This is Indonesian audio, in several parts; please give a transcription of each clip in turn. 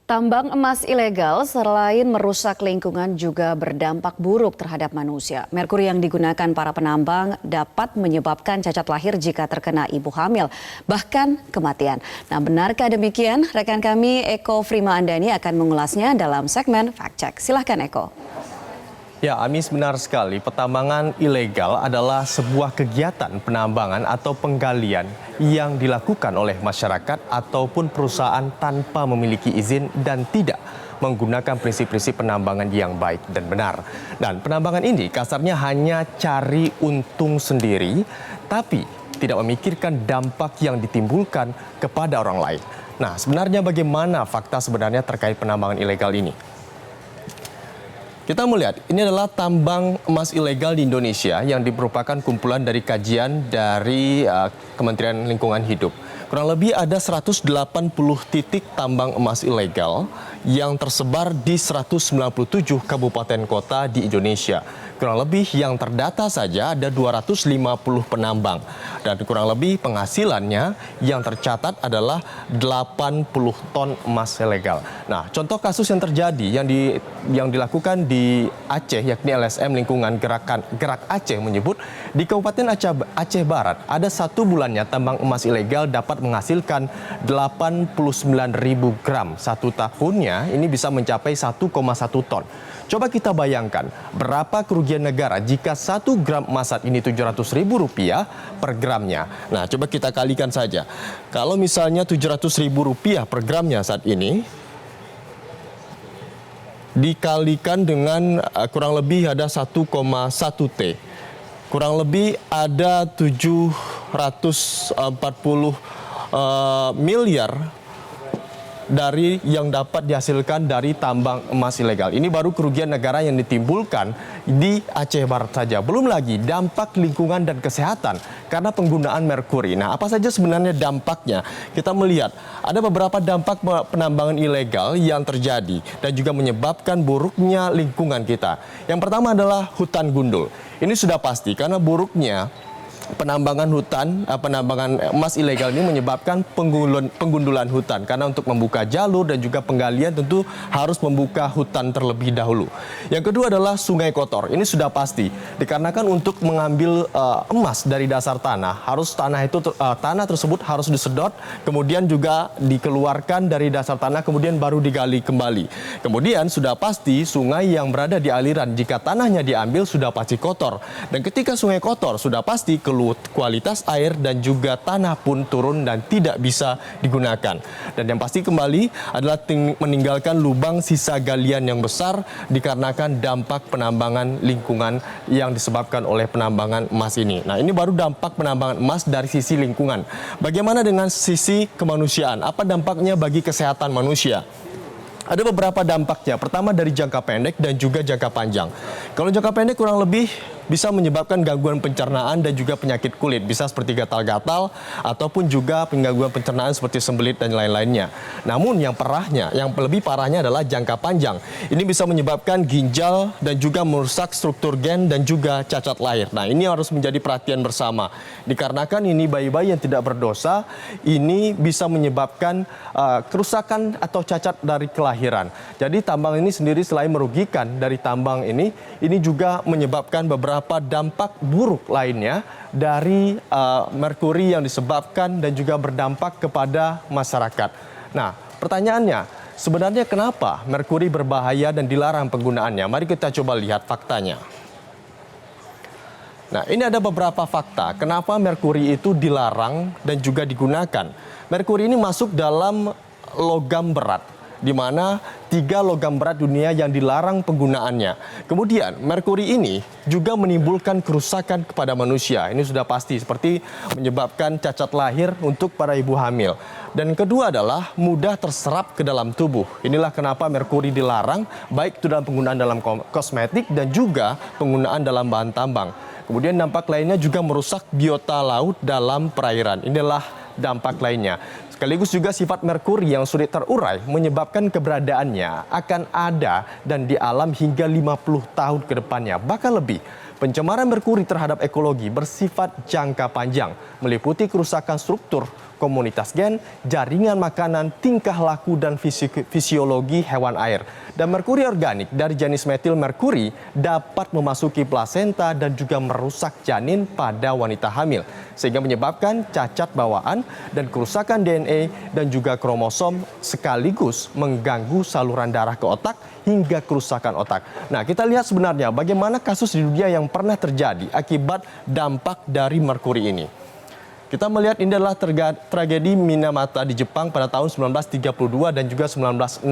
Tambang emas ilegal selain merusak lingkungan juga berdampak buruk terhadap manusia. Merkuri yang digunakan para penambang dapat menyebabkan cacat lahir jika terkena ibu hamil, bahkan kematian. Nah, benarkah demikian? Rekan kami Eko Frima Andani akan mengulasnya dalam segmen Fact Check. Silahkan Eko. Ya, Amis, benar sekali. Pertambangan ilegal adalah sebuah kegiatan penambangan atau penggalian yang dilakukan oleh masyarakat ataupun perusahaan tanpa memiliki izin dan tidak menggunakan prinsip-prinsip penambangan yang baik dan benar. Dan penambangan ini kasarnya hanya cari untung sendiri, tapi tidak memikirkan dampak yang ditimbulkan kepada orang lain. Nah, sebenarnya bagaimana fakta sebenarnya terkait penambangan ilegal ini? Kita melihat ini adalah tambang emas ilegal di Indonesia yang merupakan kumpulan dari kajian dari Kementerian Lingkungan Hidup. Kurang lebih ada 180 titik tambang emas ilegal yang tersebar di 197 kabupaten kota di Indonesia. Kurang lebih yang terdata saja ada 250 penambang. Dan kurang lebih penghasilannya yang tercatat adalah 80 ton emas ilegal. Nah, contoh kasus yang terjadi yang dilakukan di Aceh, yakni LSM Lingkungan Gerak Aceh menyebut di Kabupaten Aceh Barat ada 1 bulannya tambang emas ilegal dapat menghasilkan 89.000 gram. 1 tahunnya ini bisa mencapai 1,1 ton. Coba kita bayangkan berapa kerugian negara jika 1 gram emas saat ini Rp700.000 per gramnya. Nah, coba kita kalikan saja. Kalau misalnya Rp700.000 per gramnya saat ini dikalikan dengan kurang lebih ada 1,1 T. Kurang lebih ada 740 miliar dari yang dapat dihasilkan dari tambang emas ilegal. Ini baru kerugian negara yang ditimbulkan di Aceh Barat saja. Belum lagi dampak lingkungan dan kesehatan karena penggunaan merkuri. Nah, apa saja sebenarnya dampaknya? Kita melihat ada beberapa dampak penambangan ilegal yang terjadi dan juga menyebabkan buruknya lingkungan kita. Yang pertama adalah hutan gundul. Ini sudah pasti karena buruknya penambangan emas ilegal ini menyebabkan penggundulan hutan karena untuk membuka jalur dan juga penggalian tentu harus membuka hutan terlebih dahulu. Yang kedua adalah sungai kotor. Ini sudah pasti dikarenakan untuk mengambil emas dari dasar tanah tanah tersebut harus disedot, kemudian juga dikeluarkan dari dasar tanah, kemudian baru digali kembali. Kemudian sudah pasti sungai yang berada di aliran jika tanahnya diambil sudah pasti kotor, dan ketika sungai kotor sudah pasti kualitas air dan juga tanah pun turun dan tidak bisa digunakan. Dan yang pasti kembali adalah meninggalkan lubang sisa galian yang besar dikarenakan dampak penambangan lingkungan yang disebabkan oleh penambangan emas ini. Nah, ini baru dampak penambangan emas dari sisi lingkungan. Bagaimana dengan sisi kemanusiaan? Apa dampaknya bagi kesehatan manusia? Ada beberapa dampaknya. Pertama dari jangka pendek dan juga jangka panjang. Kalau jangka pendek kurang lebih bisa menyebabkan gangguan pencernaan dan juga penyakit kulit. Bisa seperti gatal-gatal ataupun juga gangguan pencernaan seperti sembelit dan lain-lainnya. Namun yang lebih parahnya adalah jangka panjang. Ini bisa menyebabkan ginjal dan juga merusak struktur gen dan juga cacat lahir. Nah, ini harus menjadi perhatian bersama. Dikarenakan ini bayi-bayi yang tidak berdosa, ini bisa menyebabkan kerusakan atau cacat dari kelahiran. Jadi tambang ini sendiri selain merugikan dari tambang ini juga menyebabkan beberapa dampak buruk lainnya dari merkuri yang disebabkan dan juga berdampak kepada masyarakat. Nah, pertanyaannya, sebenarnya kenapa merkuri berbahaya dan dilarang penggunaannya? Mari kita coba lihat faktanya. Nah, ini ada beberapa fakta kenapa merkuri itu dilarang dan juga digunakan. Merkuri ini masuk dalam logam berat, di mana 3 logam berat dunia yang dilarang penggunaannya. Kemudian, merkuri ini juga menimbulkan kerusakan kepada manusia. Ini sudah pasti, seperti menyebabkan cacat lahir untuk para ibu hamil. Dan kedua adalah mudah terserap ke dalam tubuh. Inilah kenapa merkuri dilarang, baik itu dalam penggunaan dalam kosmetik dan juga penggunaan dalam bahan tambang. Kemudian dampak lainnya juga merusak biota laut dalam perairan. Inilah dampak lainnya. Sekaligus juga sifat merkuri yang sulit terurai menyebabkan keberadaannya akan ada dan di alam hingga 50 tahun ke depannya, bahkan lebih. Pencemaran merkuri terhadap ekologi bersifat jangka panjang, meliputi kerusakan struktur, komunitas gen, jaringan makanan, tingkah laku, dan fisiologi hewan air. Dan merkuri organik dari jenis metil merkuri dapat memasuki plasenta dan juga merusak janin pada wanita hamil, sehingga menyebabkan cacat bawaan dan kerusakan DNA dan juga kromosom, sekaligus mengganggu saluran darah ke otak hingga kerusakan otak. Nah, kita lihat sebenarnya bagaimana kasus di dunia yang pernah terjadi akibat dampak dari merkuri ini. Kita melihat ini adalah tragedi Minamata di Jepang pada tahun 1932 dan juga 1968.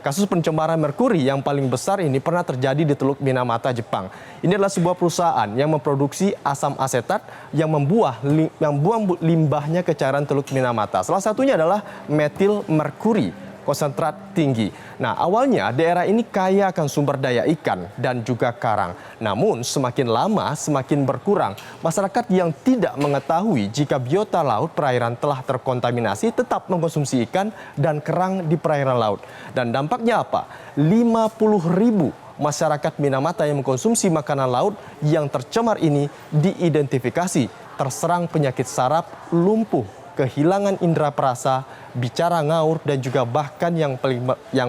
Kasus pencemaran merkuri yang paling besar ini pernah terjadi di Teluk Minamata, Jepang. Ini adalah sebuah perusahaan yang memproduksi asam asetat yang membuang limbahnya ke cairan Teluk Minamata. Salah satunya adalah metil merkuri, konsentrat tinggi. Nah, awalnya daerah ini kaya akan sumber daya ikan dan juga karang. Namun semakin lama semakin berkurang. Masyarakat yang tidak mengetahui jika biota laut perairan telah terkontaminasi tetap mengkonsumsi ikan dan kerang di perairan laut. Dan dampaknya apa? 50.000 masyarakat Minamata yang mengkonsumsi makanan laut yang tercemar ini diidentifikasi terserang penyakit saraf, lumpuh, kehilangan indera perasa, bicara ngaur, dan juga bahkan yang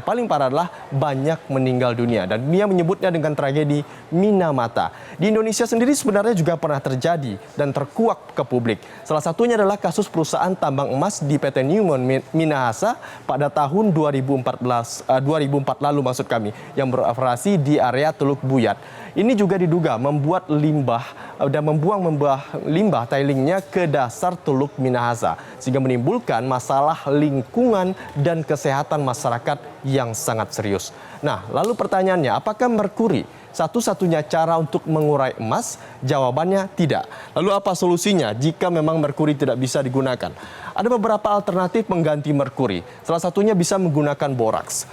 paling parah adalah banyak meninggal dunia. Dan dunia menyebutnya dengan tragedi Minamata. Di Indonesia sendiri sebenarnya juga pernah terjadi dan terkuak ke publik. Salah satunya adalah kasus perusahaan tambang emas di PT Newmont Minahasa pada tahun 2004 lalu yang beroperasi di area Teluk Buyat. Ini juga diduga membuat membuang limbah tailingnya ke dasar Teluk Minahasa, sehingga menimbulkan masalah lingkungan dan kesehatan masyarakat yang sangat serius. Nah, lalu pertanyaannya, apakah merkuri satu-satunya cara untuk mengurai emas? Jawabannya tidak. Lalu apa solusinya jika memang merkuri tidak bisa digunakan? Ada beberapa alternatif mengganti merkuri. Salah satunya bisa menggunakan boraks.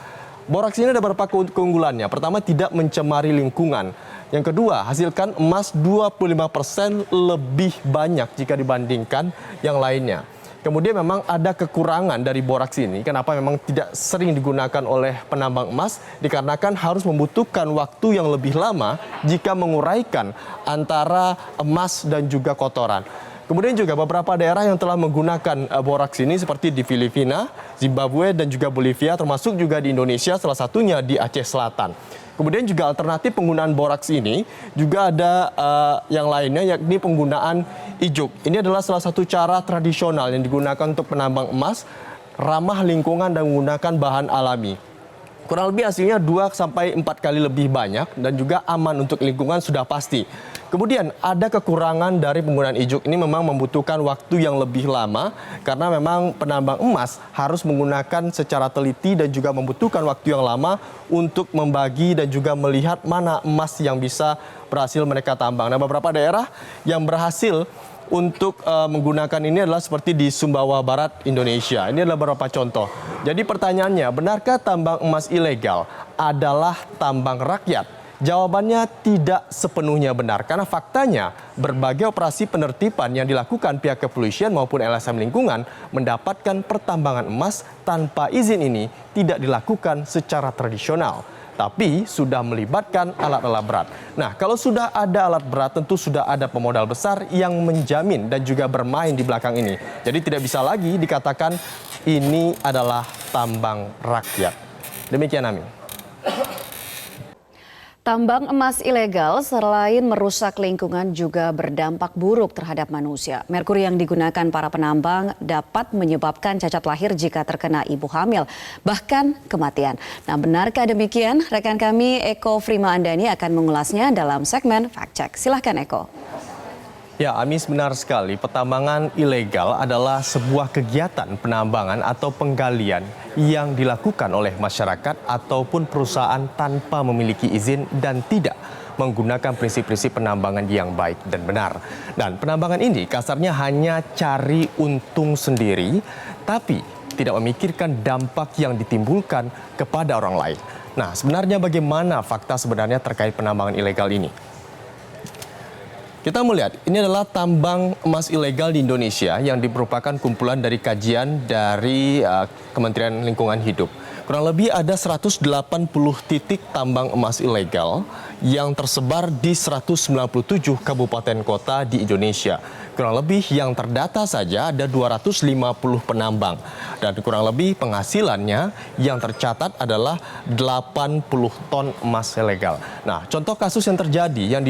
Boraks ini ada beberapa keunggulannya. Pertama, tidak mencemari lingkungan. Yang kedua, hasilkan emas 25% lebih banyak jika dibandingkan yang lainnya. Kemudian memang ada kekurangan dari boraks ini. Kenapa memang tidak sering digunakan oleh penambang emas? Dikarenakan harus membutuhkan waktu yang lebih lama jika menguraikan antara emas dan juga kotoran. Kemudian juga beberapa daerah yang telah menggunakan boraks ini seperti di Filipina, Zimbabwe, dan juga Bolivia, termasuk juga di Indonesia, salah satunya di Aceh Selatan. Kemudian juga alternatif penggunaan boraks ini juga ada yang lainnya, yakni penggunaan ijuk. Ini adalah salah satu cara tradisional yang digunakan untuk penambang emas, ramah lingkungan dan menggunakan bahan alami. Kurang lebih hasilnya 2-4 kali lebih banyak dan juga aman untuk lingkungan sudah pasti. Kemudian ada kekurangan dari penggunaan ijuk. Ini memang membutuhkan waktu yang lebih lama karena memang penambang emas harus menggunakan secara teliti dan juga membutuhkan waktu yang lama untuk membagi dan juga melihat mana emas yang bisa berhasil mereka tambang. Nah, beberapa daerah yang berhasil untuk menggunakan ini adalah seperti di Sumbawa Barat, Indonesia. Ini adalah beberapa contoh. Jadi pertanyaannya, benarkah tambang emas ilegal adalah tambang rakyat? Jawabannya tidak sepenuhnya benar, karena faktanya berbagai operasi penertiban yang dilakukan pihak kepolisian maupun LSM lingkungan mendapatkan pertambangan emas tanpa izin ini tidak dilakukan secara tradisional, tapi sudah melibatkan alat-alat berat. Nah, kalau sudah ada alat berat, tentu sudah ada pemodal besar yang menjamin dan juga bermain di belakang ini. Jadi tidak bisa lagi dikatakan ini adalah tambang rakyat. Demikian, Amin. Tambang emas ilegal selain merusak lingkungan juga berdampak buruk terhadap manusia. Merkuri yang digunakan para penambang dapat menyebabkan cacat lahir jika terkena ibu hamil, bahkan kematian. Nah, benarkah demikian? Rekan kami Eko Frima Andani akan mengulasnya dalam segmen Fact Check. Silahkan Eko. Ya, Amis, benar sekali. Pertambangan ilegal adalah sebuah kegiatan penambangan atau penggalian yang dilakukan oleh masyarakat ataupun perusahaan tanpa memiliki izin dan tidak menggunakan prinsip-prinsip penambangan yang baik dan benar. Dan penambangan ini kasarnya hanya cari untung sendiri, tapi tidak memikirkan dampak yang ditimbulkan kepada orang lain. Nah, sebenarnya bagaimana fakta sebenarnya terkait penambangan ilegal ini? Kita melihat ini adalah tambang emas ilegal di Indonesia yang merupakan kumpulan dari kajian dari Kementerian Lingkungan Hidup. Kurang lebih ada 180 titik tambang emas ilegal yang tersebar di 197 kabupaten kota di Indonesia. Kurang lebih yang terdata saja ada 250 penambang. Dan kurang lebih penghasilannya yang tercatat adalah 80 ton emas ilegal. Nah, contoh kasus yang terjadi yang